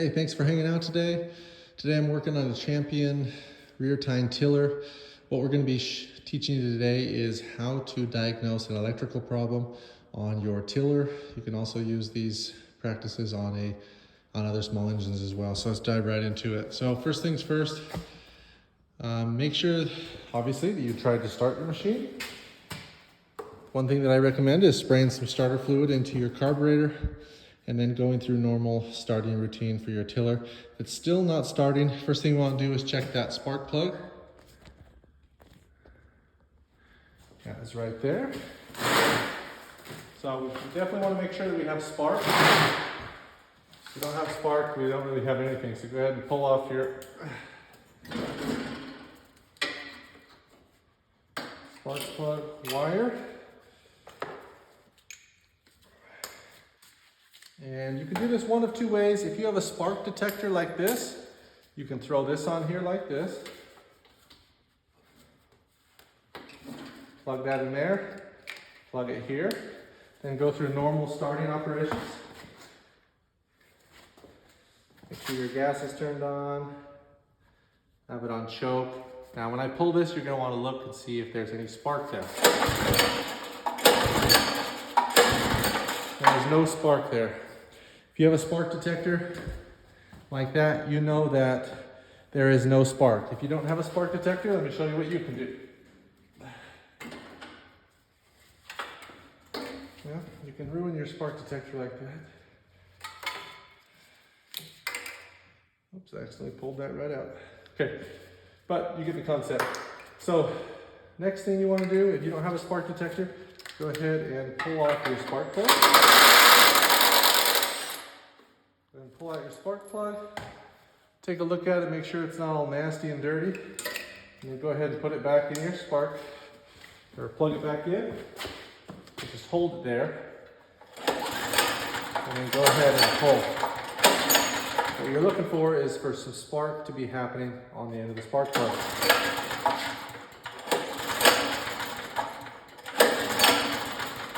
Hey, thanks for hanging out today. Today I'm working on a Champion rear tine tiller. What we're going to be teaching you today is how to diagnose an electrical problem on your tiller. You can also use these practices on other small engines as well. So let's dive right into it. So first things first, make sure obviously that you tried to start your machine. One thing that I recommend is spraying some starter fluid into your carburetor and then going through normal starting routine for your tiller. If it's still not starting, first thing you want to do is check that spark plug. That is right there. So we definitely want to make sure that we have spark. If we don't have spark, we don't really have anything. So go ahead and pull off your spark plug wire. And you can do this one of two ways. If you have a spark detector like this, you can throw this on here like this. Plug that in there, plug it here, then go through normal starting operations. Make sure your gas is turned on, have it on choke. Now when I pull this, you're going to want to look and see if there's any spark there. There's no spark there. If you have a spark detector like that, you know that there is no spark. If you don't have a spark detector, let me show you what you can do. Yeah, you can ruin your spark detector like that. Oops, I accidentally pulled that right out. Okay, but you get the concept. So next thing you want to do, if you don't have a spark detector, go ahead and pull off your spark plug. Then pull out your spark plug, take a look at it, make sure it's not all nasty and dirty. And then go ahead and put it back in your spark, or plug it back in. Just hold it there, and then go ahead and pull. What you're looking for is for some spark to be happening on the end of the spark plug.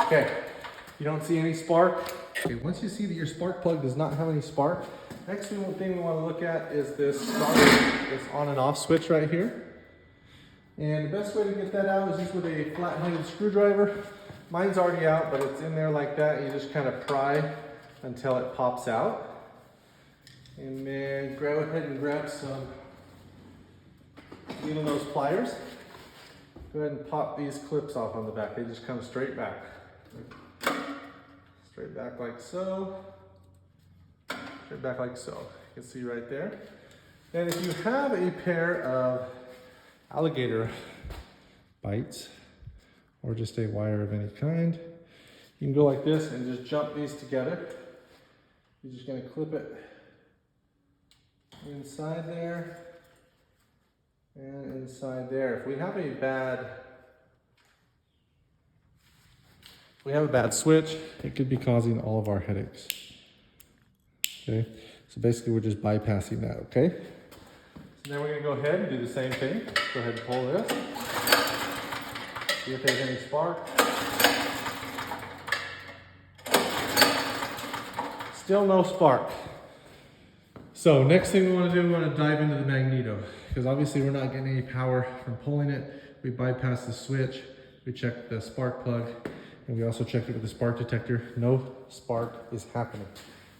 Okay, you don't see any spark. Okay, once you see that your spark plug does not have any spark, next thing we want to look at is this on and off switch right here. And the best way to get that out is just with a flat-headed screwdriver. Mine's already out, but it's in there like that. You just kind of pry until it pops out. And then go ahead and grab some needle nose pliers. Go ahead and pop these clips off on the back. They just come straight back. Straight back like so. Straight back like so. You can see right there. And if you have a pair of alligator bites, or just a wire of any kind, you can go like this and just jump these together. You're just going to clip it inside there and inside there. If we have a bad switch, it could be causing all of our headaches. Okay, so basically we're just bypassing that, okay? So then we're going to go ahead and do the same thing. Go ahead and pull this. See if there's any spark. Still no spark. So next thing we want to do, we want to dive into the magneto, because obviously we're not getting any power from pulling it. We bypass the switch, we check the spark plug, and we also checked it with the spark detector. No spark is happening.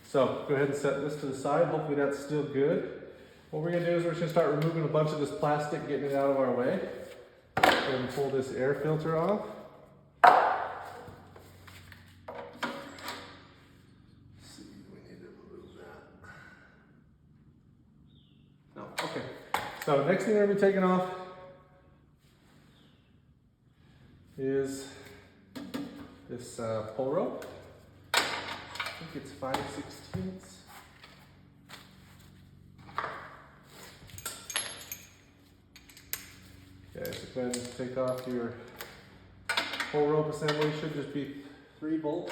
So go ahead and set this to the side. Hopefully that's still good. What we're going to do is we're just going to start removing a bunch of this plastic, getting it out of our way. Go ahead and pull this air filter off. Let's see, we need to remove that. No, okay. So next thing we're going to be taking off is this pull rope. I think it's 5/16. Okay, so go ahead and take off your pull rope assembly. It should just be 3 bolts.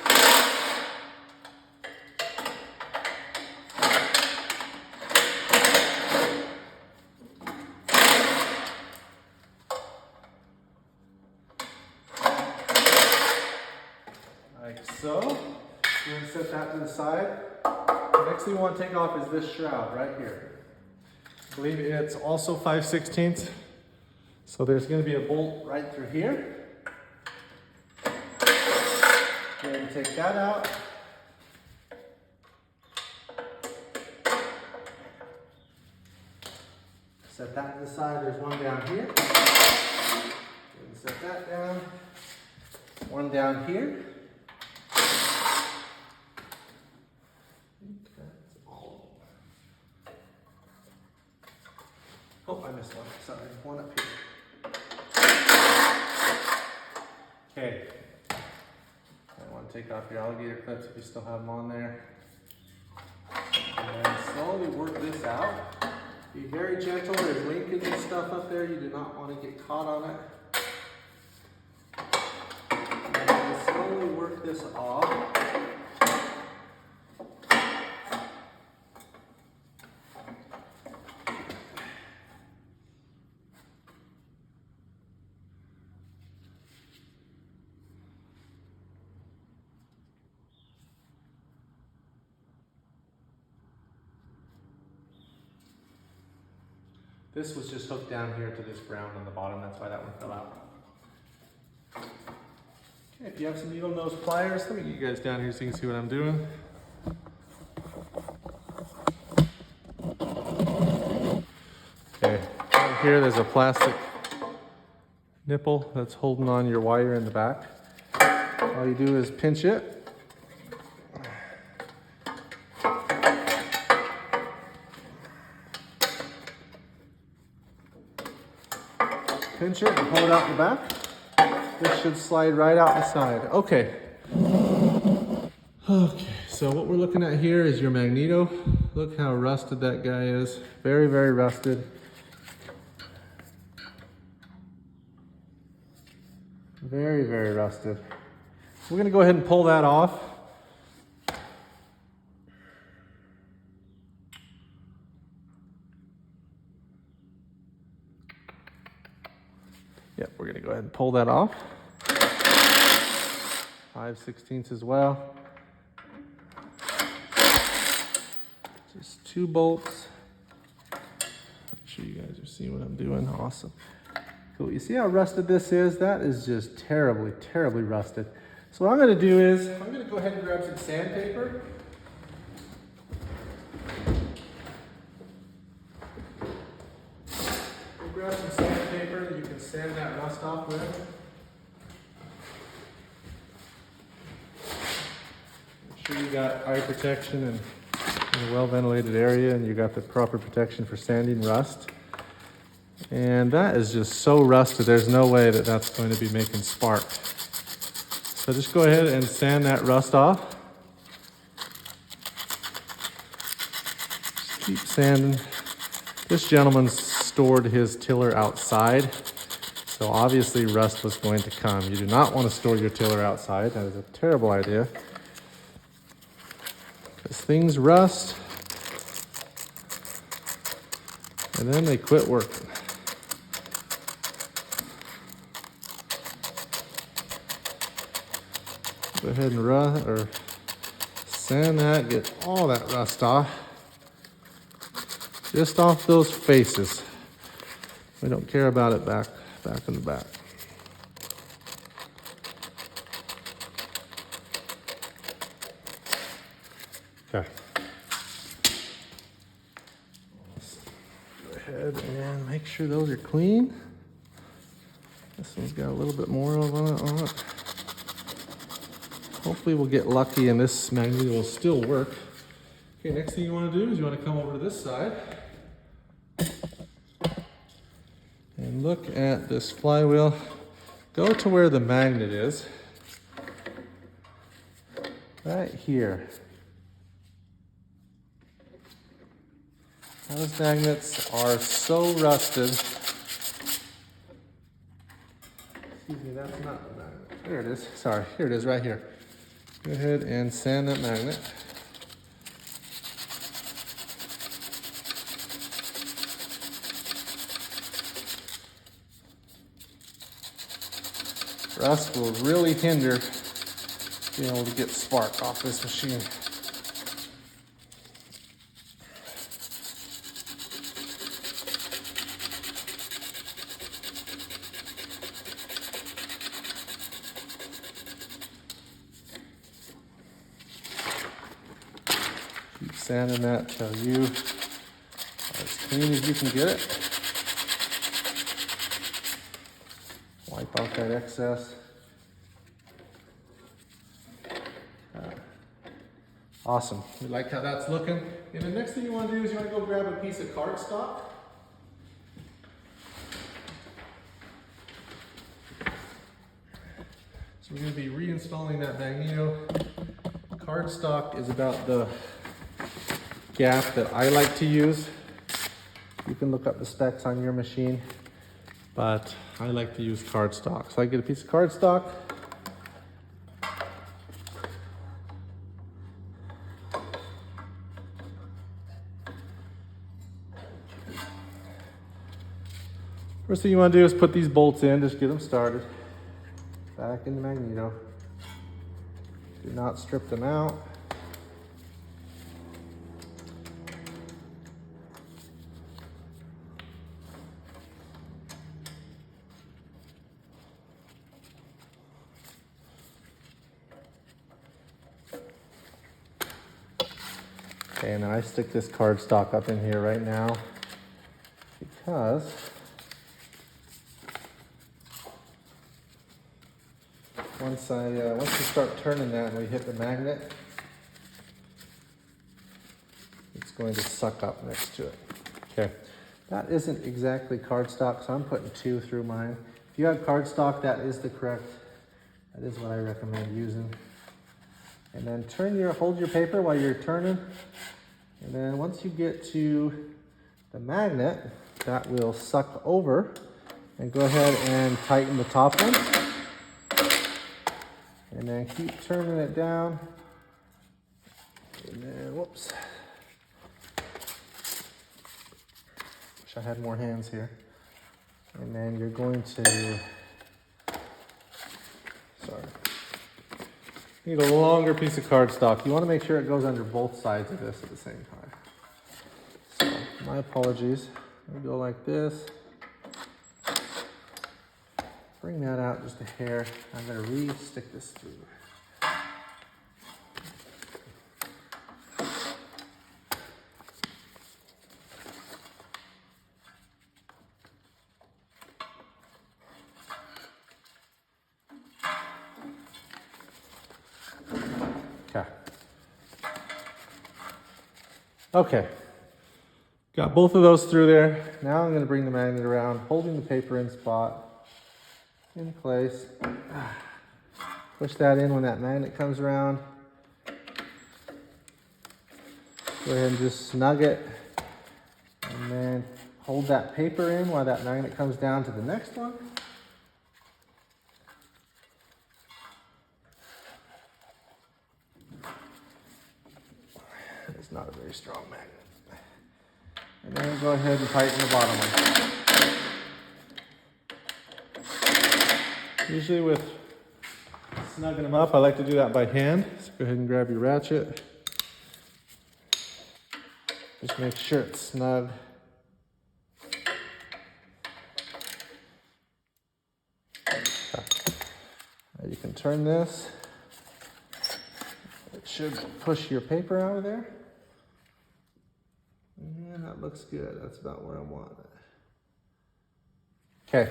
Like so. We're going to set that to the side. The next next thing you want to take off is this shroud right here. I believe it's also 5/16. So there's going to be a bolt right through here. Then take that out. Set that to the side. There's one down here. Then set that down. One down here. Oh, I missed one. Sorry, one up here. Okay. I want to take off your alligator clips if you still have them on there. And then slowly work this out. Be very gentle. There's linkage and stuff up there. You do not want to get caught on it. And then slowly work this off. This was just hooked down here to this ground on the bottom, that's why that one fell out. Okay, if you have some needle nose pliers, let me get you guys down here so you can see what I'm doing. Okay, down here there's a plastic nipple that's holding on your wire in the back. All you do is pinch it. Pinch it and pull it out the back. This should slide right out the side. Okay. Okay, so what we're looking at here is your magneto. Look how rusted that guy is. Very, very rusted. Very, very rusted. We're gonna go ahead and pull that off. Yep, we're gonna go ahead and pull that off. 5/16 as well. Just 2 bolts. Make sure you guys are seeing what I'm doing. Awesome. Cool. You see how rusted this is? That is just terribly, terribly rusted. So what I'm gonna do is, I'm gonna go ahead and grab some sandpaper. Grab some sandpaper that you can sand that rust off with. Make sure you got eye protection and in a well-ventilated area, and you got the proper protection for sanding rust. And that is just so rusted, there's no way that that's going to be making spark. So just go ahead and sand that rust off. Just keep sanding. This gentleman stored his tiller outside, so obviously rust was going to come. You do not want to store your tiller outside. That is a terrible idea. Because things rust, and then they quit working. Go ahead and sand that, get all that rust off. Just off those faces. We don't care about it back in the back. Okay. Go ahead and make sure those are clean. This one's got a little bit more on it. Hopefully we'll get lucky and this magnet will still work. Okay, next thing you want to do is you want to come over to this side and look at this flywheel. Go to where the magnet is. Right here. Those magnets are so rusted. Excuse me, that's not the magnet. There it is. Sorry, here it is right here. Go ahead and sand that magnet. Rust will really hinder being able to get spark off this machine. sanding that till you are as clean as you can get it. Wipe out that excess. Awesome. You like how that's looking? And the next thing you want to do is you want to go grab a piece of cardstock. So we're going to be reinstalling that magneto. Cardstock is about the gap that I like to use. You can look up the specs on your machine, but I like to use cardstock. So I get a piece of cardstock. First thing you want to do is put these bolts in, just get them started. Back in the magneto. Do not strip them out. Okay, and then I stick this cardstock up in here right now because once you start turning that and we hit the magnet, it's going to suck up next to it. Okay, that isn't exactly cardstock, so I'm putting 2 through mine. If you have cardstock, that is what I recommend using. And then hold your paper while you're turning. And then once you get to the magnet, that will suck over. And go ahead and tighten the top one. And then keep turning it down. And then, whoops. Wish I had more hands here. And then you're going to, need a longer piece of cardstock. You want to make sure it goes under both sides of this at the same time. So, my apologies. I'm going to go like this. Bring that out just a hair. I'm going to re-stick this through. Okay, got both of those through there. Now I'm going to bring the magnet around, holding the paper in spot, in place. Push that in when that magnet comes around. Go ahead and just snug it. And then hold that paper in while that magnet comes down to the next one. It's not a very strong magnet. And then go ahead and tighten the bottom one. Usually with snugging them up, I like to do that by hand. So go ahead and grab your ratchet. Just make sure it's snug. Now you can turn this. It should push your paper out of there. And that looks good. That's about where I want it. Okay.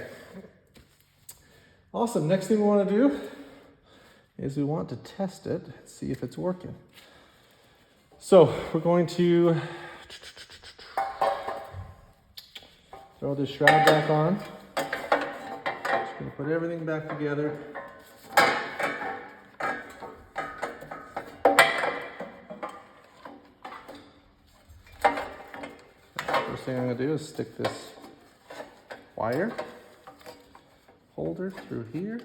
Awesome. Next thing we want to do is we want to test it, see if it's working. So we're going to throw this shroud back on. Just going to put everything back together. First thing I'm going to do is stick this wire holder through here.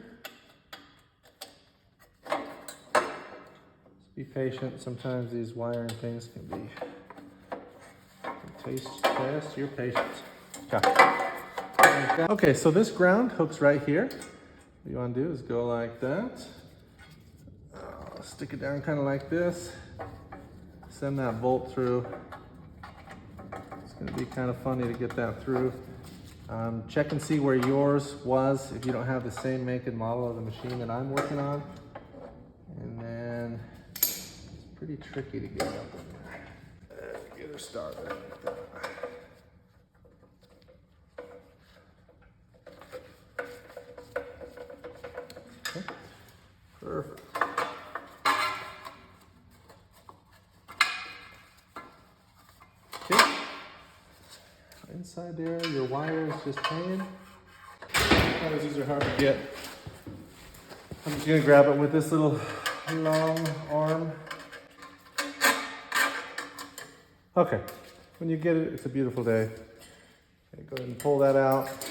Just be patient. Sometimes these wiring things can be test your patience. Okay, so this ground hooks right here. What you want to do is go like that. Stick it down kind of like this. Send that bolt through. It's going to be kind of funny to get that through. Check and see where yours was if you don't have the same make and model of the machine that I'm working on. And then it's pretty tricky to get up in there. her started like that. Okay. Perfect. Okay. Inside there, your wire is just hanging. Sometimes these are hard to get. I'm just gonna grab it with this little long arm. Okay, when you get it, it's a beautiful day. Okay, go ahead and pull that out. Just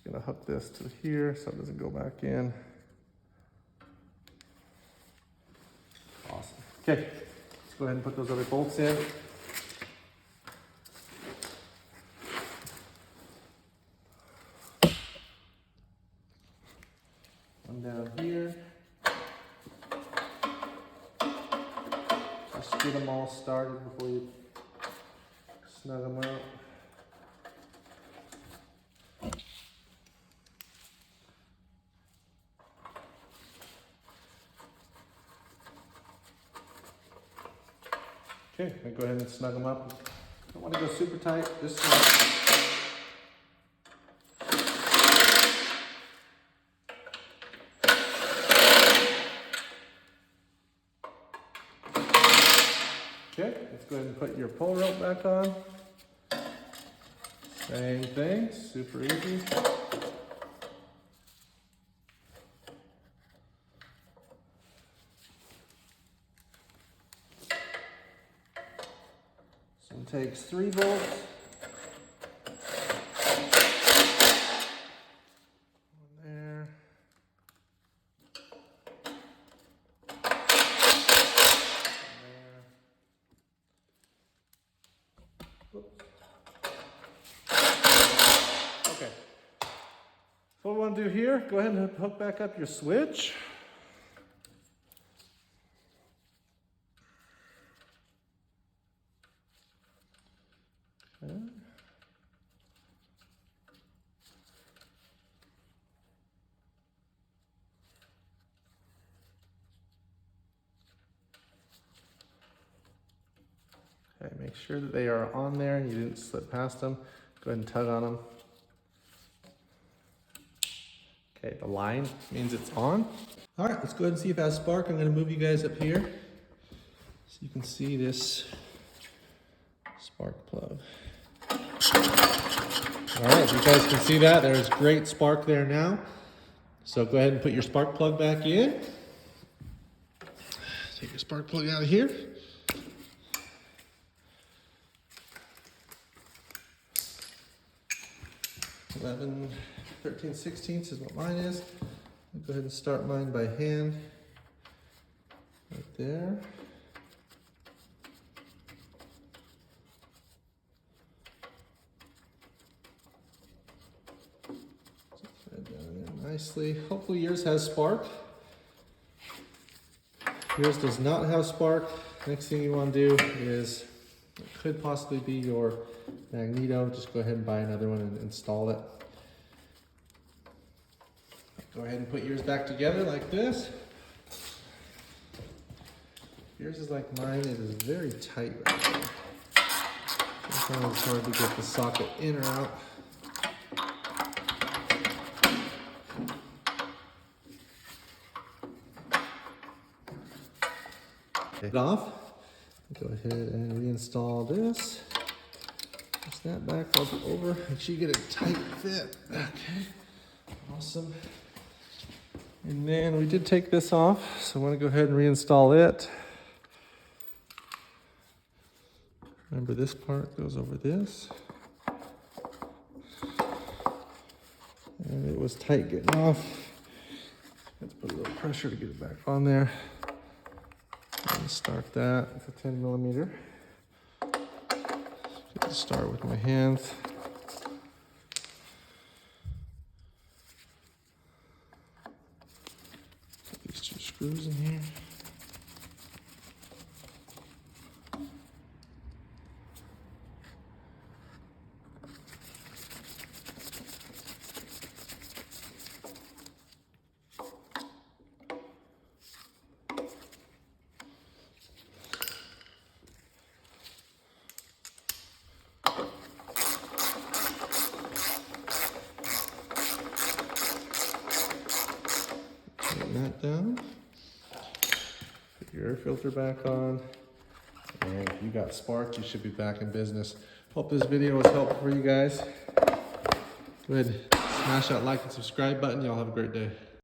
gonna hook this to here so it doesn't go back in. Awesome. Okay, let's go ahead and put those other bolts in. One down here. Just get them all started before you snug them out. Okay, I'm gonna go ahead and snug them up. Don't want to go super tight, just snug. Okay, let's go ahead and put your pull rope back on. Same thing, super easy. This one takes 3 volts. One there. Okay. So what we want to do here, go ahead and hook back up your switch. Okay. Okay, make sure that they are on there and you didn't slip past them. Go ahead and tug on them. Okay, the line means it's on. All right, let's go ahead and see if it has spark. I'm gonna move you guys up here so you can see this spark plug. All right, if you guys can see that, there's great spark there now. So go ahead and put your spark plug back in. Take your spark plug out of here. $11, 13/16 is what mine is. I'll go ahead and start mine by hand. Right there. Thread down there nicely. Hopefully yours has spark. Yours does not have spark. Next thing you want to do is, it could possibly be your magneto. Just go ahead and buy another one and install it. Go ahead and put yours back together like this. Yours is like mine. It is very tight right now. Sometimes it's hard to get the socket in or out. Take it off. Go ahead and reinstall this. Snap back up over. Make sure you get a tight fit. Okay. Awesome. And then we did take this off, so I want to go ahead and reinstall it. Remember, this part goes over this. And it was tight getting off. Let's put a little pressure to get it back on there. And start that with a 10 millimeter. Get to start with my hands. Put these 2 screws in here. that down. Put your air filter back on. And if you got spark, you should be back in business. Hope this video was helpful for you guys. Go ahead, smash that like and subscribe button. Y'all have a great day.